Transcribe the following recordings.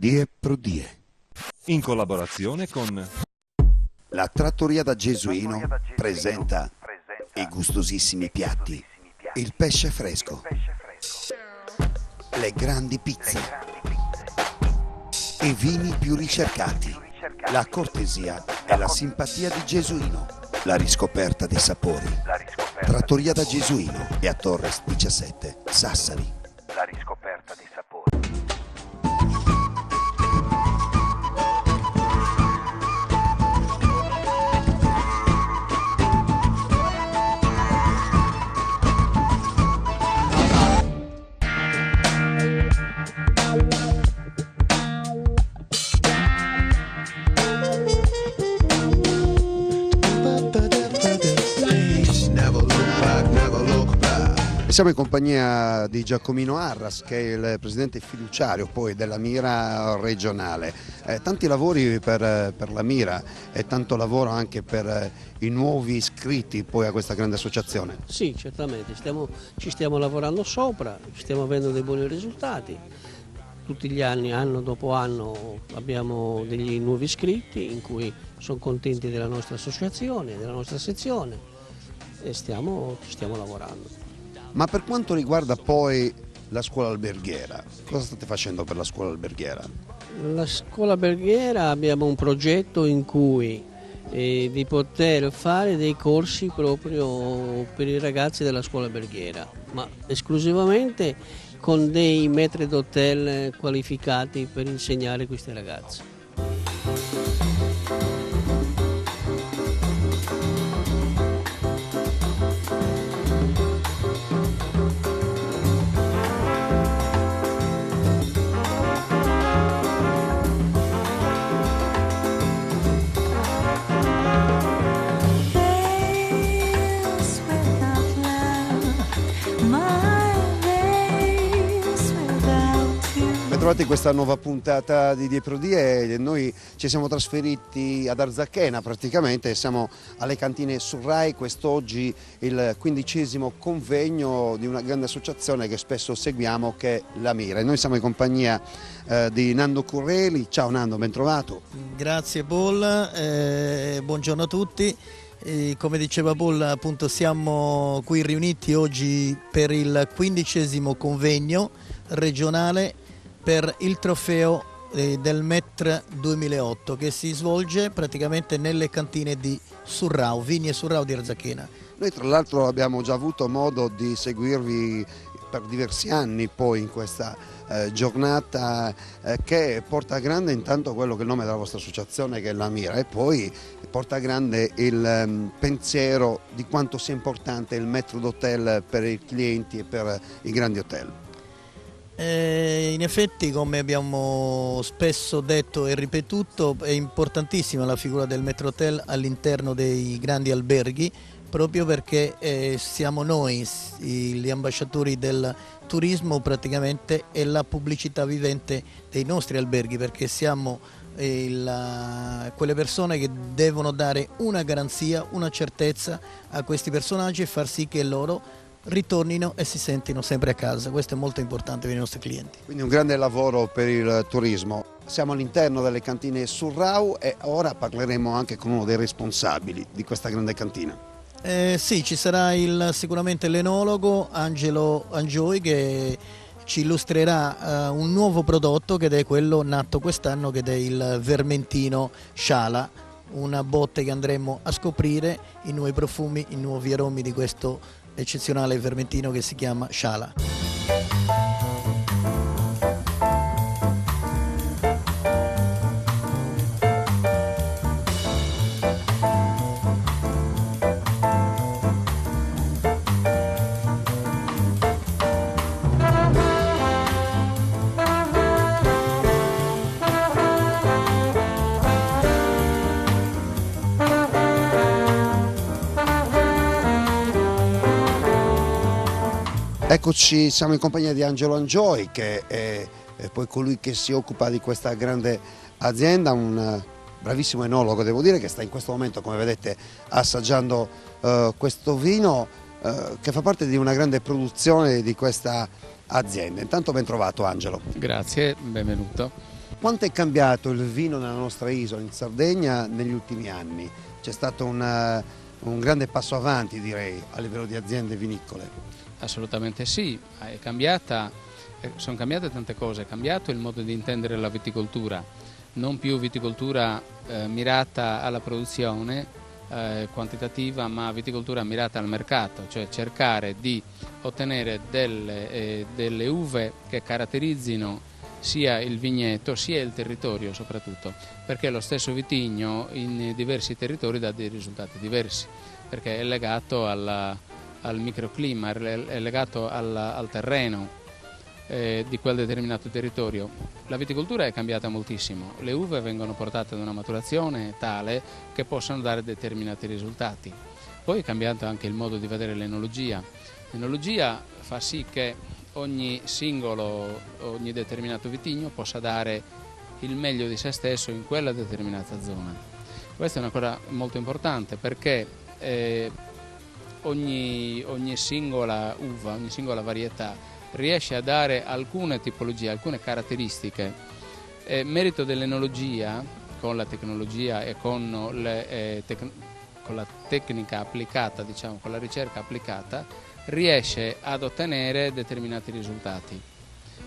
Die Pro Die, in collaborazione con la trattoria da Gesuino presenta i gustosissimi piatti, il pesce fresco, le grandi pizze, i vini più ricercati, la cortesia e la simpatia di Gesuino, la riscoperta dei sapori. Trattoria da Gesuino e a Torres 17, Sassari. La riscoperta dei sapori. Siamo in compagnia di Giacomino Arras, che è il presidente fiduciario poi della Mira regionale. Tanti lavori per la Mira e tanto lavoro anche per i nuovi iscritti poi a questa grande associazione. Sì, certamente, ci stiamo lavorando sopra, stiamo avendo dei buoni risultati. Tutti gli anni, anno dopo anno, abbiamo degli nuovi iscritti in cui sono contenti della nostra associazione, della nostra sezione e stiamo lavorando. Ma per quanto riguarda poi la scuola alberghiera, cosa state facendo per la scuola alberghiera? La scuola alberghiera abbiamo un progetto in cui di poter fare dei corsi proprio per i ragazzi della scuola alberghiera, ma esclusivamente con dei maître d'hotel qualificati per insegnare a questi ragazzi. Trovate questa nuova puntata di Die Pro Die e noi ci siamo trasferiti ad Arzachena praticamente, siamo alle cantine Surrai, quest'oggi il 15° convegno di una grande associazione che spesso seguiamo, che è la Mira, e noi siamo in compagnia di Nando Curreli. Ciao Nando, ben trovato. Grazie Paul, buongiorno a tutti. Come diceva Paul, appunto siamo qui riuniti oggi per il 15° convegno regionale per il trofeo del MET 2008 che si svolge praticamente nelle cantine di Surrao, Vigni e Surrao di Arzachena. Noi tra l'altro abbiamo già avuto modo di seguirvi per diversi anni poi in questa giornata che porta grande intanto quello che è il nome della vostra associazione, che è la Mira, e poi porta grande il pensiero di quanto sia importante il maître d'hotel per i clienti e per i grandi hotel. In effetti, come abbiamo spesso detto e ripetuto, è importantissima la figura del maître d'hotel all'interno dei grandi alberghi, proprio perché siamo noi gli ambasciatori del turismo praticamente e la pubblicità vivente dei nostri alberghi, perché siamo quelle persone che devono dare una garanzia, una certezza a questi personaggi e far sì che loro ritornino e si sentino sempre a casa. Questo è molto importante per i nostri clienti. Quindi un grande lavoro per il turismo. Siamo all'interno delle cantine Surrao e ora parleremo anche con uno dei responsabili di questa grande cantina. Sì, ci sarà sicuramente l'enologo Angelo Angioi che ci illustrerà un nuovo prodotto, che è quello nato quest'anno, che è il vermentino Sciala, una botte che andremo a scoprire, i nuovi profumi, i nuovi aromi di questo eccezionale vermentino che si chiama Sciala. Eccoci, siamo in compagnia di Angelo Angioi, che è poi colui che si occupa di questa grande azienda, un bravissimo enologo, devo dire, che sta in questo momento, come vedete, assaggiando questo vino che fa parte di una grande produzione di questa azienda. Intanto ben trovato Angelo. Grazie, benvenuto. Quanto è cambiato il vino nella nostra isola, in Sardegna, negli ultimi anni? C'è stato un grande passo avanti, direi, a livello di aziende vinicole. Assolutamente sì, sono cambiate tante cose, è cambiato il modo di intendere la viticoltura, non più viticoltura mirata alla produzione quantitativa, ma viticoltura mirata al mercato, cioè cercare di ottenere delle uve che caratterizzino sia il vigneto sia il territorio soprattutto, perché lo stesso vitigno in diversi territori dà dei risultati diversi, perché è legato al microclima, è legato al terreno di quel determinato territorio. La viticoltura è cambiata moltissimo, le uve vengono portate ad una maturazione tale che possano dare determinati risultati. Poi è cambiato anche il modo di vedere l'enologia. L'enologia fa sì che ogni determinato vitigno possa dare il meglio di se stesso in quella determinata zona. Questa è una cosa molto importante perché ogni singola uva, ogni singola varietà riesce a dare alcune tipologie, alcune caratteristiche. Merito dell'enologia, con la tecnologia e con la tecnica applicata, diciamo, con la ricerca applicata, riesce ad ottenere determinati risultati.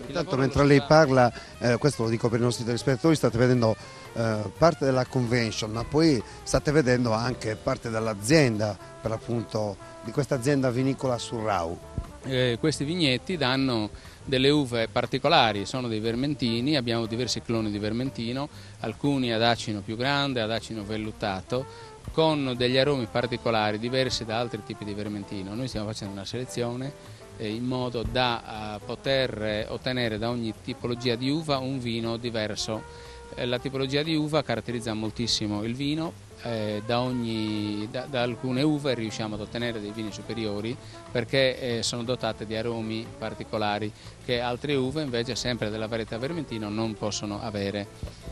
Intanto mentre lei parla, questo lo dico per i nostri telespettatori, state vedendo parte della convention, ma poi state vedendo anche parte dell'azienda, per appunto di questa azienda vinicola Surrau. Questi vigneti danno delle uve particolari, sono dei vermentini, abbiamo diversi cloni di vermentino, alcuni ad acino più grande, ad acino vellutato, con degli aromi particolari diversi da altri tipi di vermentino. Noi stiamo facendo una selezione in modo da poter ottenere da ogni tipologia di uva un vino diverso. La tipologia di uva caratterizza moltissimo il vino, da alcune uve riusciamo ad ottenere dei vini superiori perché sono dotate di aromi particolari che altre uve invece sempre della varietà vermentino non possono avere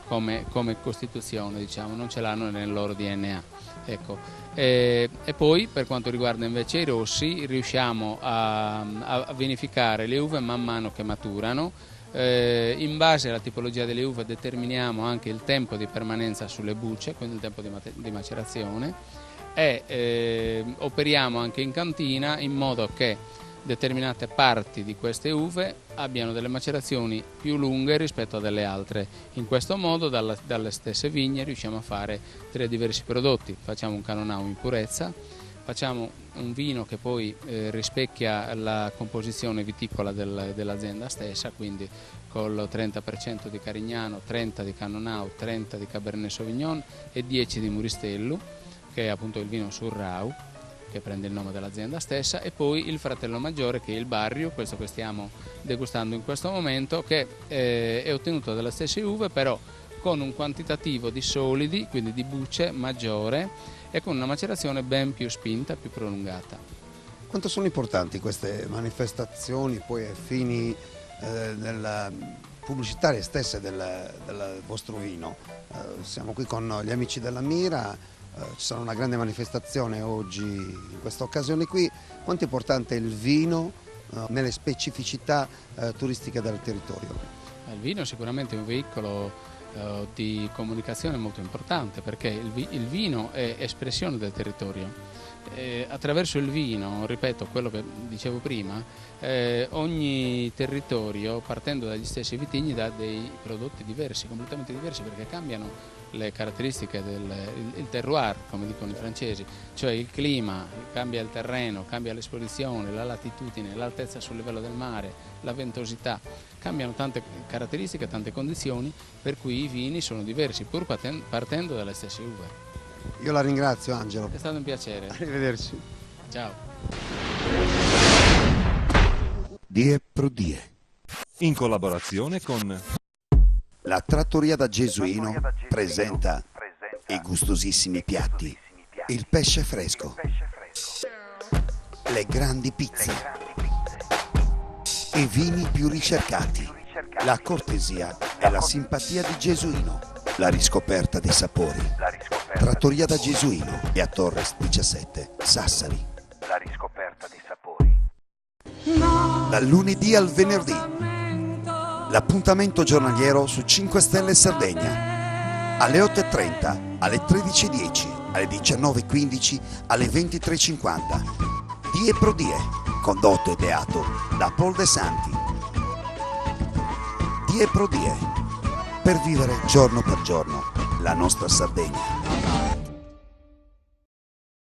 come costituzione, diciamo, non ce l'hanno nel loro DNA. Ecco. E poi per quanto riguarda invece i rossi riusciamo a vinificare le uve man mano che maturano. In base alla tipologia delle uve determiniamo anche il tempo di permanenza sulle bucce, quindi il tempo di macerazione, e operiamo anche in cantina in modo che determinate parti di queste uve abbiano delle macerazioni più lunghe rispetto a delle altre. In questo modo dalle stesse vigne riusciamo a fare 3 diversi prodotti, facciamo un canonau in purezza, facciamo un vino che poi rispecchia la composizione viticola dell'azienda stessa, quindi con il 30% di Carignano, 30% di Cannonau, 30% di Cabernet Sauvignon e 10% di Muristellu, che è appunto il vino Surrau, che prende il nome dell'azienda stessa, e poi il fratello maggiore che è il Barrio, questo che stiamo degustando in questo momento, che è ottenuto dalle stesse uve però con un quantitativo di solidi, quindi di bucce maggiore, e con una macerazione ben più spinta, più prolungata. Quanto sono importanti queste manifestazioni poi ai fini pubblicitarie stesse del vostro vino? Siamo qui con gli amici della Mira, ci sarà una grande manifestazione oggi in questa occasione qui. Quanto è importante il vino nelle specificità turistiche del territorio? Il vino è sicuramente un veicolo di comunicazione molto importante perché il vino è espressione del territorio. Attraverso il vino, ripeto quello che dicevo prima, ogni territorio partendo dagli stessi vitigni dà dei prodotti diversi, completamente diversi, perché cambiano le caratteristiche il terroir, come dicono i francesi, cioè il clima, cambia il terreno, cambia l'esposizione, la latitudine, l'altezza sul livello del mare, la ventosità, cambiano tante caratteristiche, tante condizioni, per cui i vini sono diversi pur partendo dalle stesse uve. Io la ringrazio, Angelo. È stato un piacere. Arrivederci. Ciao. Die Pro Die. In collaborazione con La Trattoria da Gesuino presenta i gustosissimi piatti, il pesce fresco, le grandi pizze, i vini più ricercati, la cortesia e la simpatia di Gesuino, la riscoperta dei sapori. Trattoria da Gesuino e a Torres 17, Sassari. La riscoperta dei sapori. Dal lunedì al venerdì, L'appuntamento giornaliero su 5 Stelle Sardegna. Alle 8.30, alle 13.10, alle 19.15, alle 23.50. Die Pro Die, condotto e ideato da Paul De Santi. Die Pro Die, per vivere giorno per giorno la nostra Sardegna.